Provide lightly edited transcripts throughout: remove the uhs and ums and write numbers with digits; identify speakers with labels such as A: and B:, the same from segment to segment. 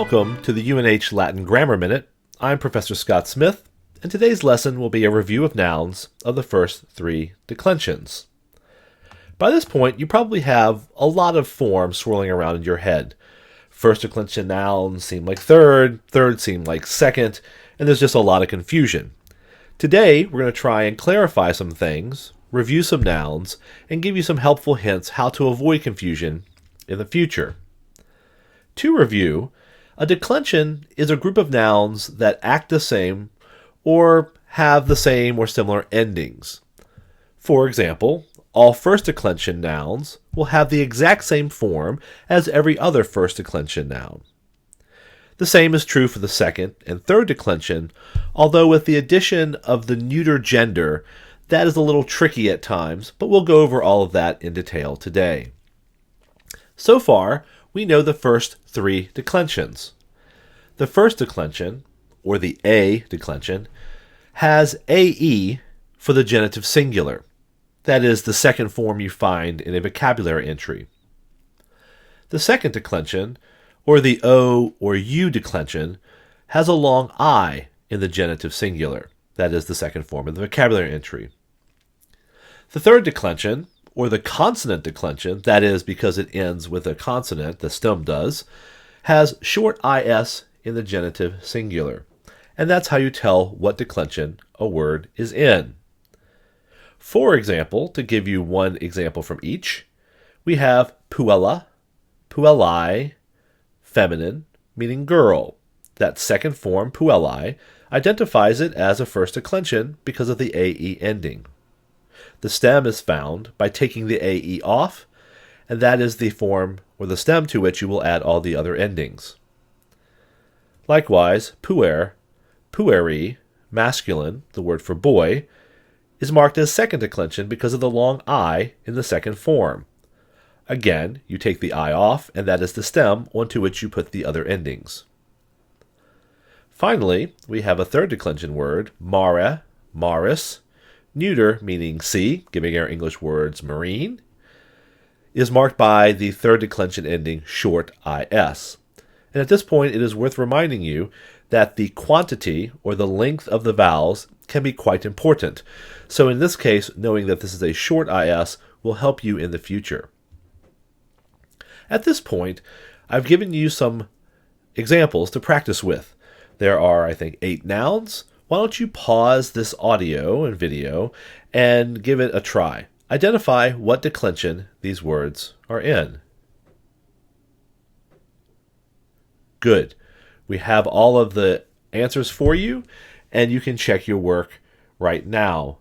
A: Welcome to the UNH Latin Grammar Minute. I'm Professor Scott Smith, and today's lesson will be a review of nouns of the first three declensions. By this point, you probably have a lot of forms swirling around in your head. First declension nouns seem like third seem like second, and there's just a lot of confusion. Today, we're going to try and clarify some things, review some nouns, and give you some helpful hints how to avoid confusion in the future. To review, a declension is a group of nouns that act the same or have the same or similar endings. For example, all first declension nouns will have the exact same form as every other first declension noun. The same is true for the second and third declension, although with the addition of the neuter gender, that is a little tricky at times, but we'll go over all of that in detail today. So far, we know the first three declensions. The first declension, or the A declension, has AE for the genitive singular. That is the second form you find in a vocabulary entry. The second declension, or the O or U declension, has a long I in the genitive singular. That is the second form of the vocabulary entry. The third declension, or the consonant declension, that is because it ends with a consonant, the stem does, has short is in the genitive singular. And that's how you tell what declension a word is in. For example, to give you one example from each, we have puella, puellae, feminine, meaning girl. That second form, puellae, identifies it as a first declension because of the AE ending. The stem is found by taking the AE off, and that is the form or the stem to which you will add all the other endings. Likewise, puer, pueri, masculine, the word for boy, is marked as second declension because of the long I in the second form. Again, you take the I off, and that is the stem onto which you put the other endings. Finally, we have a third declension word, mare, maris, neuter, meaning sea, giving our English words marine, is marked by the third declension ending short is. And at this point, it is worth reminding you that the quantity or the length of the vowels can be quite important. So in this case, knowing that this is a short is will help you in the future. At this point, I've given you some examples to practice with. There are, I think, 8 nouns. Why don't you pause this audio and video and give it a try. Identify what declension these words are in. Good. We have all of the answers for you, and you can check your work right now.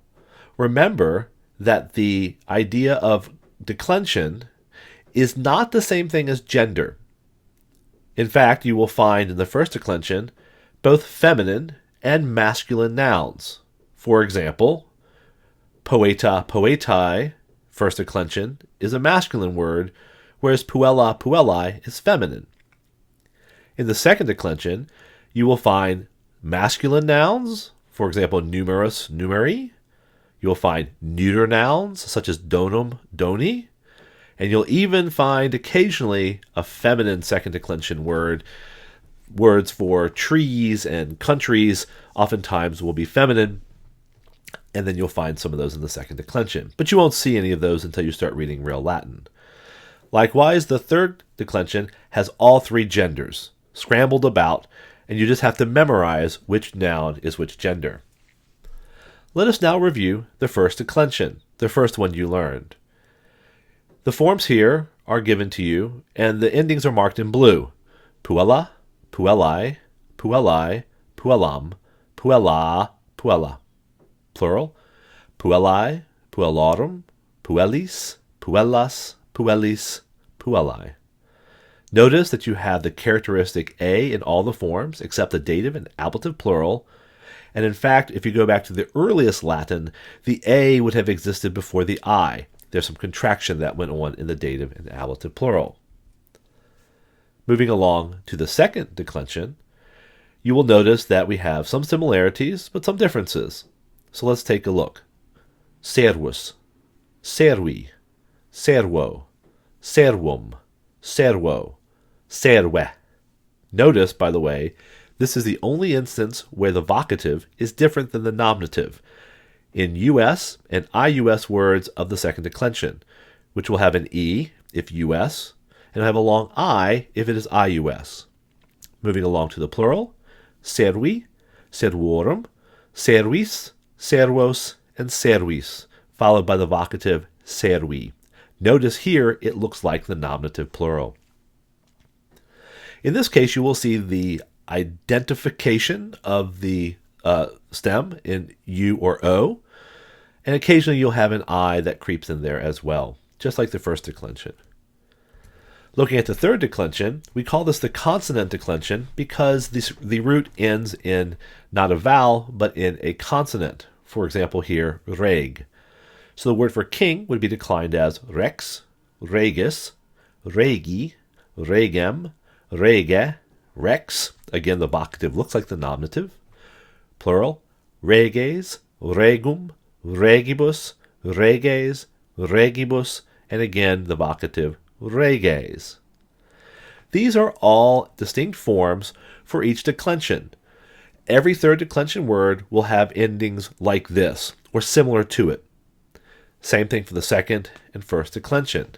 A: Remember that the idea of declension is not the same thing as gender. In fact, you will find in the first declension both feminine and masculine nouns. For example, poeta, poetae, first declension, is a masculine word, whereas puella, puellae is feminine. In the second declension, you will find masculine nouns, for example, numerus, numeri. You will find neuter nouns, such as donum, doni. And you'll even find occasionally a feminine second declension word. Words for trees and countries oftentimes will be feminine, and then you'll find some of those in the second declension. But you won't see any of those until you start reading real Latin. Likewise, the third declension has all 3 genders scrambled about, and you just have to memorize which noun is which gender. Let us now review the first declension, the first one you learned. The forms here are given to you, and the endings are marked in blue. Puella, puellae, puellae, puellam, puella, puella. Plural, puellae, puellarum, puellis, puellas, puellis, puellae. Notice that you have the characteristic A in all the forms except the dative and ablative plural. And in fact, if you go back to the earliest Latin, the A would have existed before the I. There's some contraction that went on in the dative and ablative plural. Moving along to the second declension, you will notice that we have some similarities, but some differences. So let's take a look. Servus, servi, servo, servum, servo, serve, Notice, by the way, this is the only instance where the vocative is different than the nominative in US and IUS words of the second declension, which will have an E if US, and have a long I if it is IUS. Moving along to the plural, servi, servorum, servis, servos, and servis, followed by the vocative servi. Notice here it looks like the nominative plural. In this case, you will see the identification of the stem in U or O, and occasionally you'll have an I that creeps in there as well, just like the first declension. Looking at the third declension, we call this the consonant declension because the root ends in not a vowel, but in a consonant. For example here, reg. So the word for king would be declined as rex, regis, regi, regem, rege, rex. Again, the vocative looks like the nominative. Plural, reges, regum, regibus, reges, regibus, and again the vocative reges. These are all distinct forms for each declension. Every third declension word will have endings like this, or similar to it. Same thing for the second and first declension.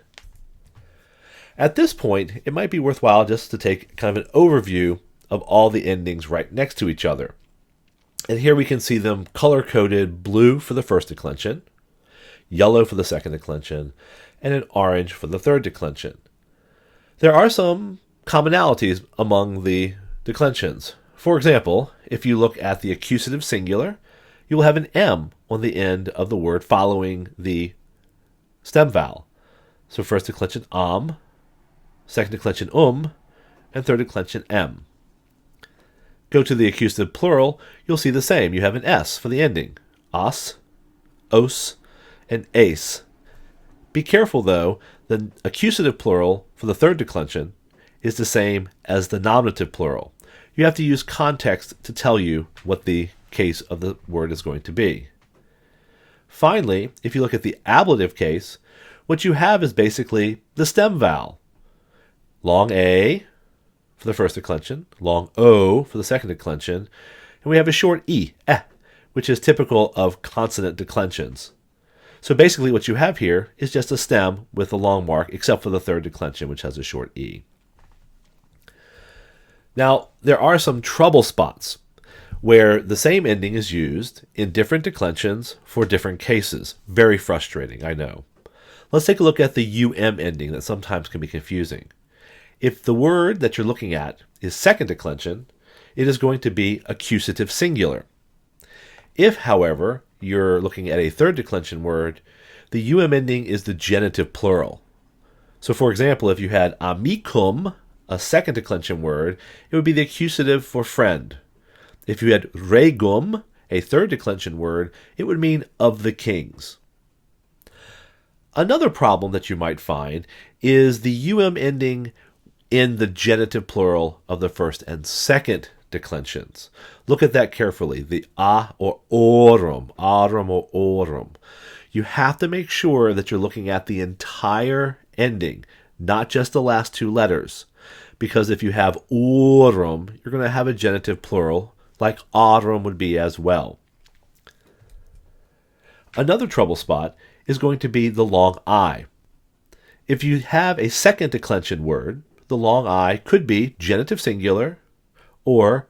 A: At this point, it might be worthwhile just to take kind of an overview of all the endings right next to each other. And here we can see them color-coded: blue for the first declension, yellow for the second declension, and an orange for the third declension. There are some commonalities among the declensions. For example, if you look at the accusative singular, you will have an M on the end of the word following the stem vowel. So first declension second declension and third declension M. Go to the accusative plural, you'll see the same. You have an S for the ending. Os, os, and ace. Be careful, though, the accusative plural for the third declension is the same as the nominative plural. You have to use context to tell you what the case of the word is going to be. Finally, if you look at the ablative case, what you have is basically the stem vowel. Long A for the first declension, long O for the second declension, and we have a short E, which is typical of consonant declensions. So basically what you have here is just a stem with a long mark, except for the third declension, which has a short E. Now, there are some trouble spots where the same ending is used in different declensions for different cases. Very frustrating, I know. Let's take a look at the UM ending that sometimes can be confusing. If the word that you're looking at is second declension, it is going to be accusative singular. If, however, you're looking at a third declension word, the UM ending is the genitive plural. So for example, if you had amicum, a second declension word, it would be the accusative for friend. If you had regum, a third declension word, it would mean of the kings. Another problem that you might find is the UM ending in the genitive plural of the first and second declensions. Look at that carefully, the a or aurum or aurum. You have to make sure that you're looking at the entire ending, not just the last two letters. Because if you have aurum, you're going to have a genitive plural, like aurum would be as well. Another trouble spot is going to be the long I. If you have a second declension word, the long I could be genitive singular or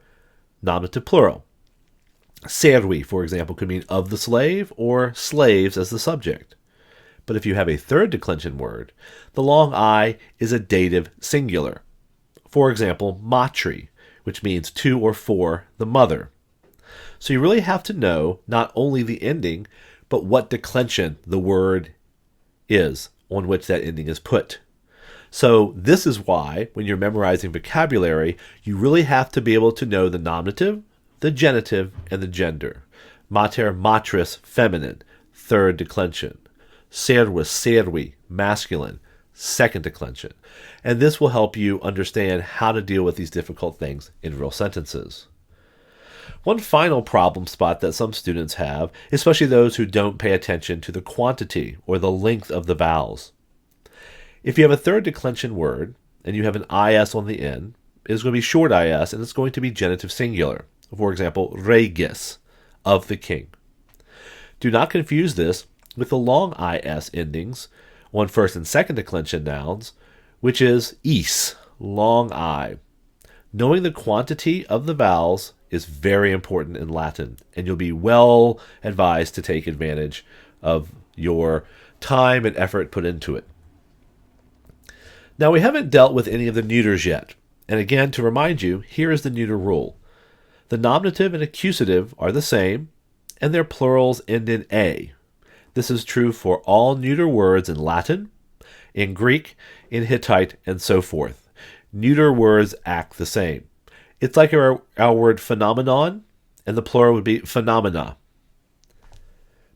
A: nominative plural. Servi, for example, could mean of the slave or slaves as the subject. But if you have a third declension word, the long I is a dative singular. For example, matri, which means to or for the mother. So you really have to know not only the ending, but what declension the word is on which that ending is put. So this is why, when you're memorizing vocabulary, you really have to be able to know the nominative, the genitive, and the gender. Mater, matris, feminine, third declension. Servus, servi, masculine, second declension. And this will help you understand how to deal with these difficult things in real sentences. One final problem spot that some students have, especially those who don't pay attention to the quantity or the length of the vowels. If you have a third declension word and you have an IS on the end, is going to be short is, and it's going to be genitive singular. For example, regis, of the king. Do not confuse this with the long is endings on first and second declension nouns, which is is, long I. Knowing the quantity of the vowels is very important in Latin, and you'll be well advised to take advantage of your time and effort put into it. Now, we haven't dealt with any of the neuters yet, and again, to remind you, here is the neuter rule. The nominative and accusative are the same, and their plurals end in a. This is true for all neuter words in Latin, in Greek, in Hittite, and so forth. Neuter words act the same. It's like our word phenomenon, and the plural would be phenomena.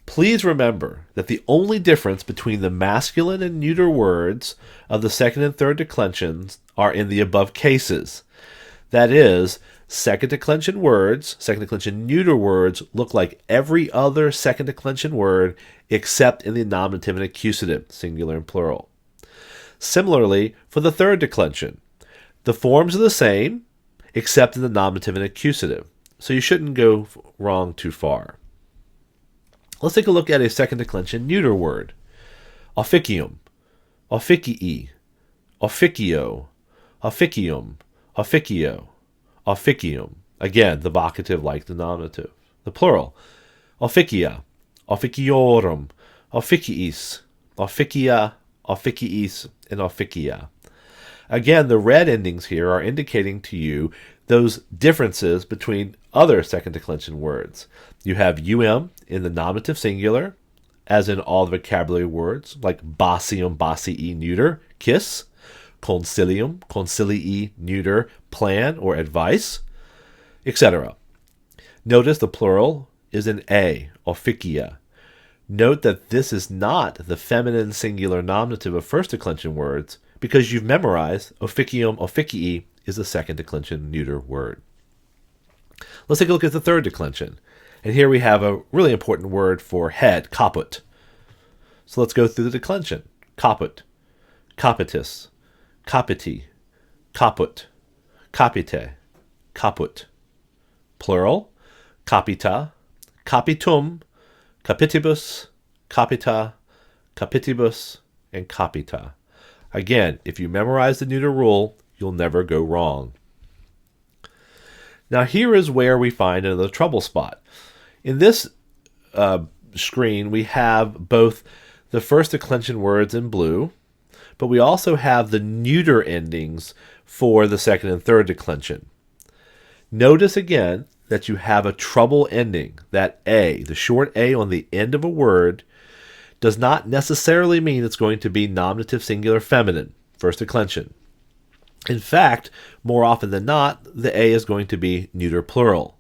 A: Please remember that the only difference between the masculine and neuter words of the second and third declensions are in the above cases. That is, second declension words, second declension neuter words, look like every other second declension word except in the nominative and accusative, singular and plural. Similarly, for the third declension, the forms are the same except in the nominative and accusative, so you shouldn't go wrong too far. Let's take a look at a second declension neuter word. Officium, officii, officio, officium, officio, officium. Again, the vocative like the nominative. The plural. Officia, officiorum, officiis, officia, officiis, and officia. Again, the red endings here are indicating to you those differences between other second declension words. You have in the nominative singular, as in all the vocabulary words, like basium, basii, neuter, kiss, concilium, concilii, neuter, plan or advice, etc. Notice the plural is in a, officia. Note that this is not the feminine singular nominative of first declension words, because you've memorized officium, officii is a second declension neuter word. Let's take a look at the third declension. And here we have a really important word for head, caput. So let's go through the declension. Caput, capitis, capiti, caput, capite, caput. Plural, capita, capitum, capitibus, capita, capitibus, and capita. Again, if you memorize the neuter rule, you'll never go wrong. Now here is where we find another trouble spot. In this screen, we have both the first declension words in blue, but we also have the neuter endings for the second and third declension. Notice again that you have a trouble ending. That A, the short A on the end of a word, does not necessarily mean it's going to be nominative singular feminine, first declension. In fact, more often than not, the A is going to be neuter plural.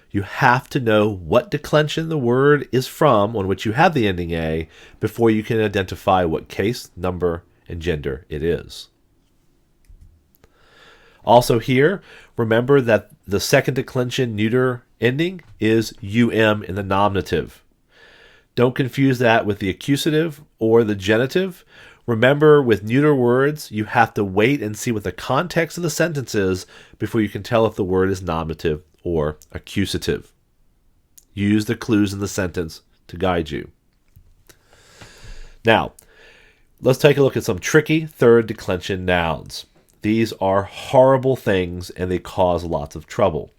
A: You have to know what declension the word is from on which you have the ending A before you can identify what case, number, and gender it is. Also here, remember that the second declension neuter ending is um in the nominative. Don't confuse that with the accusative or the genitive. Remember, with neuter words, you have to wait and see what the context of the sentence is before you can tell if the word is nominative or accusative. Use the clues in the sentence to guide you. Now, let's take a look at some tricky third declension nouns. These are horrible things and they cause lots of trouble.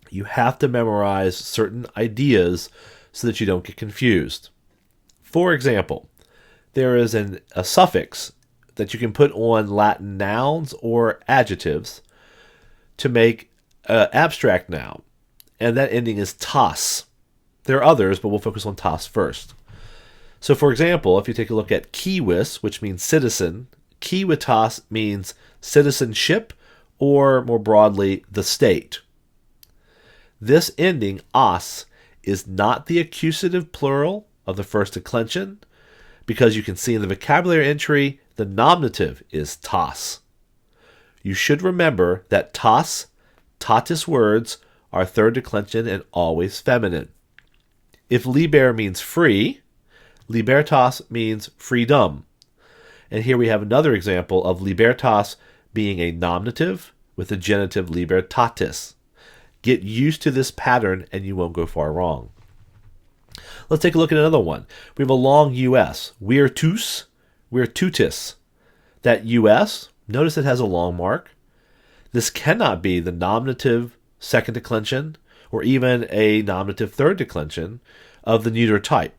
A: You have to memorize certain ideas so that you don't get confused. For example, there is a suffix that you can put on Latin nouns or adjectives to make an abstract noun, and that ending is tas. There are others, but we'll focus on tas first. So for example, if you take a look at civis, which means citizen, civitas means citizenship, or more broadly, the state. This ending, as, is not the accusative plural of the first declension, because you can see in the vocabulary entry, the nominative is tas. You should remember that tas, tatis words are third declension and always feminine. If liber means free, libertas means freedom. And here we have another example of libertas being a nominative with the genitive libertatis. Get used to this pattern and you won't go far wrong. Let's take a look at another one. We have a long US. Virtus, virtutis. That US, notice it has a long mark. This cannot be the nominative second declension or even a nominative third declension of the neuter type.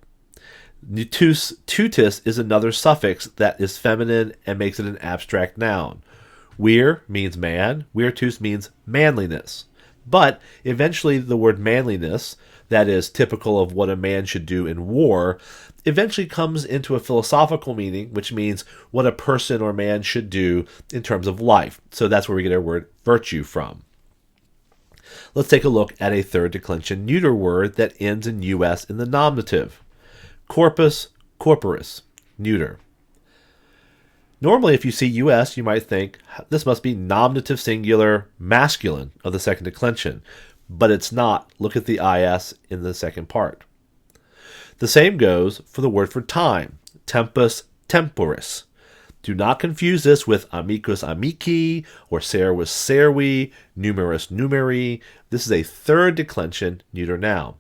A: Tutis is another suffix that is feminine and makes it an abstract noun. Vir means man, virtus means manliness. But eventually the word manliness, that is typical of what a man should do in war, eventually comes into a philosophical meaning, which means what a person or man should do in terms of life. So that's where we get our word virtue from. Let's take a look at a third declension neuter word that ends in us in the nominative. Corpus, corporis, neuter. Normally, if you see us, you might think this must be nominative singular masculine of the second declension, but it's not. Look at the is in the second part. The same goes for the word for time, tempus temporis. Do not confuse this with amicus amici or servus servi, numerus numeri. This is a third declension neuter noun.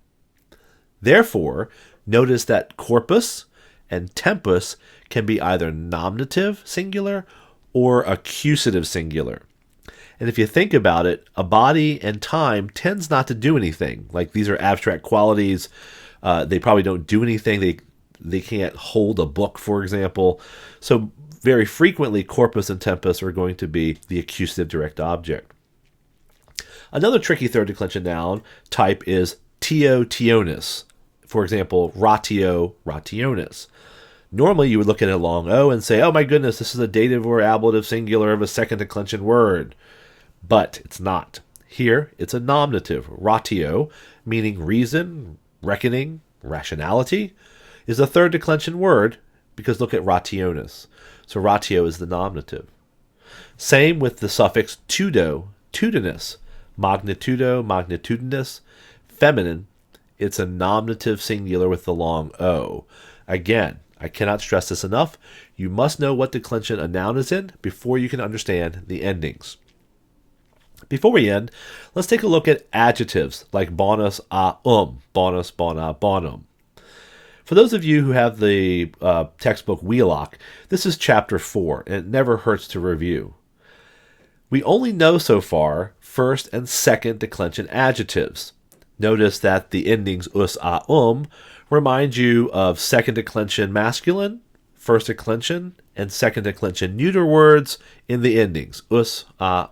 A: Therefore, notice that corpus and tempus can be either nominative singular or accusative singular. And if you think about it, a body and time tends not to do anything. Like these are abstract qualities. They probably don't do anything. They can't hold a book, for example. So very frequently, corpus and tempus are going to be the accusative direct object. Another tricky third declension noun type is tio tionis. For example, ratio rationis. Normally, you would look at a long O and say, oh my goodness, this is a dative or ablative singular of a second declension word. But it's not. Here, it's a nominative. Ratio, meaning reason, reckoning, rationality, is a third declension word because look at rationis. So ratio is the nominative. Same with the suffix tudo, tudinous, magnitudo, magnitudinous, feminine. It's a nominative singular with the long O. Again, I cannot stress this enough. You must know what declension a noun is in before you can understand the endings. Before we end, let's take a look at adjectives like bonus a bonus bona bonum. For those of you who have the textbook Wheelock, this is chapter 4, and it never hurts to review. We only know so far first and second declension adjectives. Notice that the endings us, a, remind you of second declension masculine, first declension, and second declension neuter words in the endings, us, a,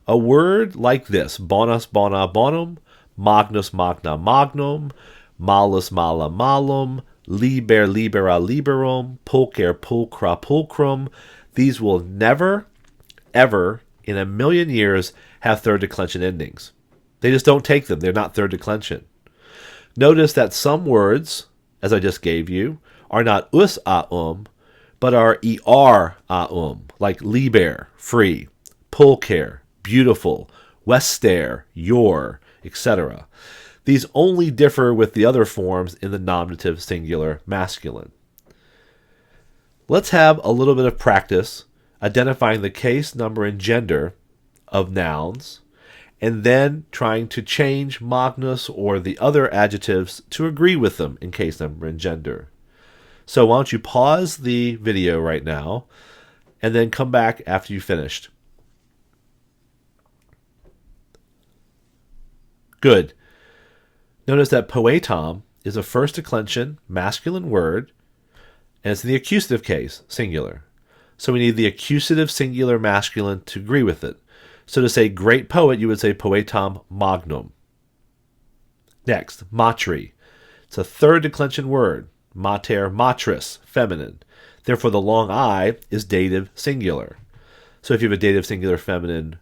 A: A word like this, bonus, bona, bonum, magnus, magna, magnum, malus, mala, malum, liber, libera, liberum, pulcher, pulcra, pulcrum, these will never, ever, in a million years, have third declension endings. They just don't take them. They're not third declension. Notice that some words, as I just gave you, are not us a but are er a like liber, free, pulcher, beautiful, wester, your, etc. These only differ with the other forms in the nominative singular masculine. Let's have a little bit of practice identifying the case, number, and gender of nouns, and then trying to change magnus or the other adjectives to agree with them in case, number, and gender. So why don't you pause the video right now and then come back after you've finished. Good. Notice that poetom is a first declension masculine word, and it's in the accusative case, singular. So we need the accusative singular masculine to agree with it. So to say great poet, you would say poetam magnum. Next, matri. It's a third declension word, mater, matris, feminine. Therefore, the long I is dative singular. So if you have a dative singular feminine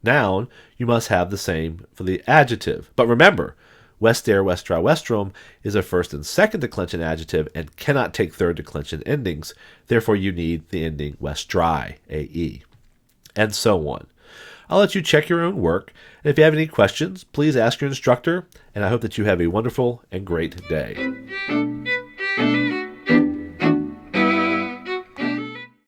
A: noun, you must have the same for the adjective. But remember, wester, westra, westrum is a first and second declension adjective and cannot take third declension endings. Therefore, you need the ending westri, ae, and so on. I'll let you check your own work, and if you have any questions, please ask your instructor, and I hope that you have a wonderful and great day.